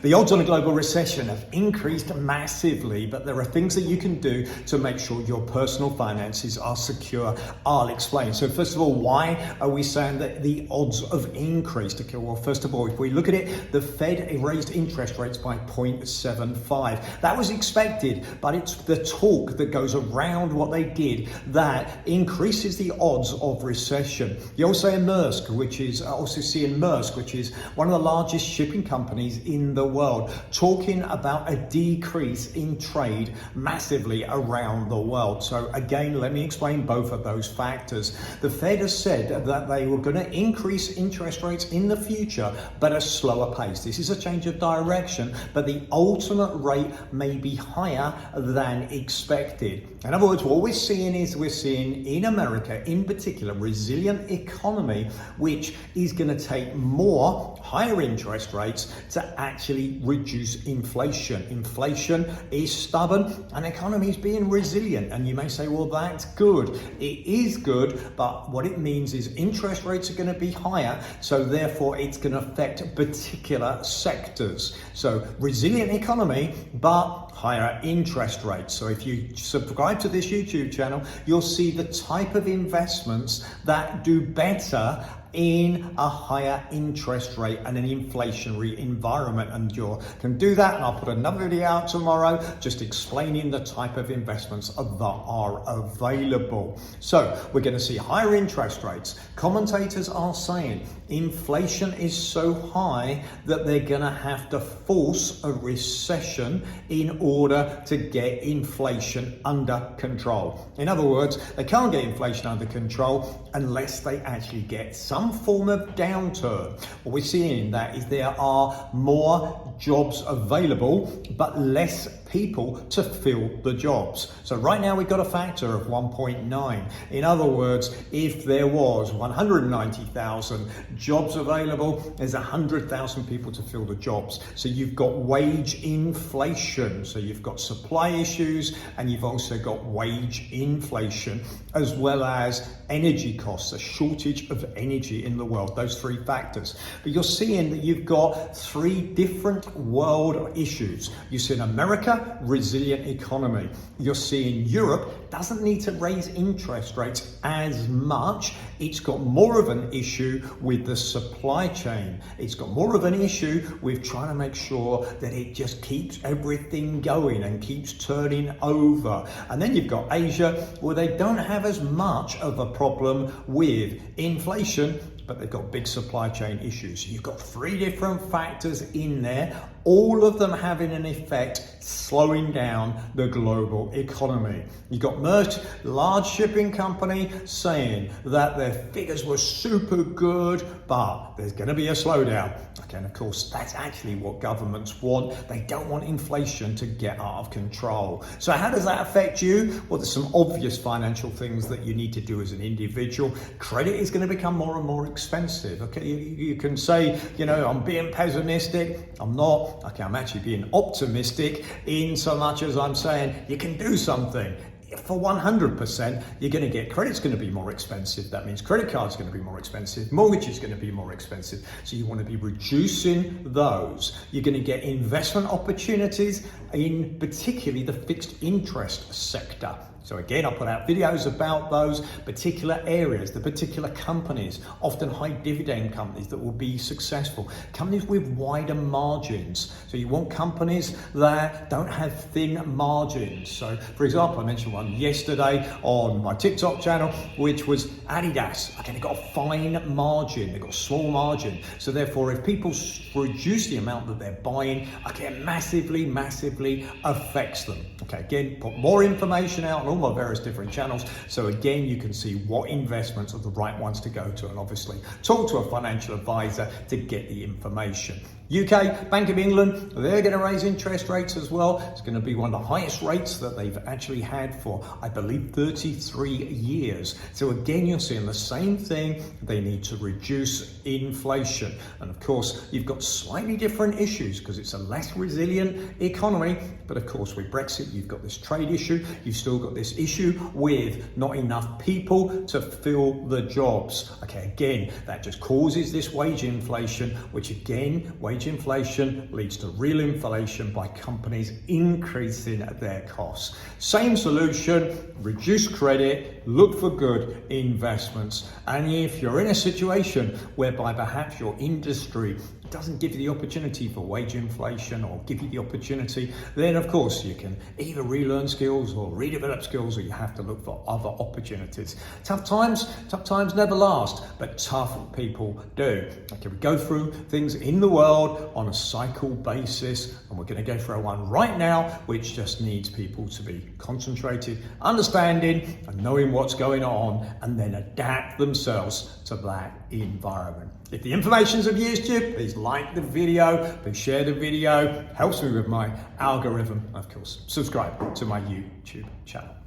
The odds on a global recession have increased massively, but there are things that you can do to make sure your personal finances are secure. I'll explain. So first of all, why are we saying that the odds have increased? Okay, well, first of all, if we look at it, the Fed raised interest rates by 0.75. That was expected, but it's the talk that goes around what they did that increases the odds of recession. You also see Maersk, which is one of the largest shipping companies in the world, talking about a decrease in trade massively around the world. So again, let me explain both of those factors. The Fed has said that they were going to increase interest rates in the future, but at a slower pace. This is a change of direction, but the ultimate rate may be higher than expected. In other words, what we're seeing in America, in particular, resilient economy, which is going to take more higher interest rates to actually reduce inflation. Inflation is stubborn and the economy is being resilient. And you may say, well, that's good. It is good, but what it means is interest rates are going to be higher. So therefore, it's going to affect particular sectors. So resilient economy, but higher interest rates. So if you subscribe to this YouTube channel, you'll see the type of investments that do better in a higher interest rate and an inflationary environment, and you can do that, and I'll put another video out tomorrow just explaining the type of investments that are available. So we're going to see higher interest rates. Commentators are saying inflation is so high that they're going to have to force a recession in order to get inflation under control. In other words, they can't get inflation under control unless they actually get some form of downturn. What we're seeing in that is there are more jobs available, but less people to fill the jobs. So right now we've got a factor of 1.9. In other words, if there was 190,000 jobs available, there's 100,000 people to fill the jobs. So you've got wage inflation. So you've got supply issues and you've also got wage inflation, as well as energy costs, a shortage of energy in the world, those three factors. But you're seeing that you've got three different world issues. You see in America, resilient economy. You're seeing Europe doesn't need to raise interest rates as much. It's got more of an issue with the supply chain. It's got more of an issue with trying to make sure that it just keeps everything going and keeps turning over. And then you've got Asia, where they don't have as much of a problem with inflation, but they've got big supply chain issues. You've got three different factors in there, all of them having an effect slowing down the global economy. You've got Maersk, large shipping company, saying that their figures were super good, but there's going to be a slowdown. Okay, and of course, that's actually what governments want. They don't want inflation to get out of control. So how does that affect you? Well, there's some obvious financial things that you need to do as an individual. Credit is going to become more and more expensive. Okay, you can say, I'm being pessimistic. I'm not. Okay, I'm actually being optimistic in so much as I'm saying you can do something. For 100%, you're going to get credit's going to be more expensive. That means credit cards going to be more expensive. Mortgage is going to be more expensive. So you want to be reducing those. You're going to get investment opportunities in particularly the fixed interest sector. So again, I'll put out videos about those particular areas, the particular companies, often high dividend companies that will be successful, companies with wider margins. So you want companies that don't have thin margins. So for example, I mentioned one yesterday on my TikTok channel, which was Adidas. Okay, they've got a fine margin, they've got a small margin. So therefore, if people reduce the amount that they're buying, okay, it massively affects them. Okay, again, put more information out on all my various different channels. So again, you can see what investments are the right ones to go to, and obviously talk to a financial advisor to get the information. UK, Bank of England, they're going to raise interest rates as well. It's going to be one of the highest rates that they've actually had for, I believe, 33 years. So again, you're seeing the same thing. They need to reduce inflation. And of course, you've got slightly different issues because it's a less resilient economy. But of course, with Brexit, you've got this trade issue. You've still got this issue with not enough people to fill the jobs. Okay, again, that just causes this wage inflation, which again, wage wage inflation leads to real inflation by companies increasing their costs. Same solution, reduce credit, look for good investments. And if you're in a situation whereby perhaps your industry doesn't give you the opportunity for wage inflation or give you the opportunity, then of course you can either relearn skills or redevelop skills, or you have to look for other opportunities. Tough times never last, but tough people do. Okay, we go through things in the world on a cycle basis, and we're going to go through one right now which just needs people to be concentrated, understanding and knowing what's going on, and then adapt themselves to that environment. If the information's of use to you, please like the video, please share the video, helps me with my algorithm, of course. Subscribe to my YouTube channel.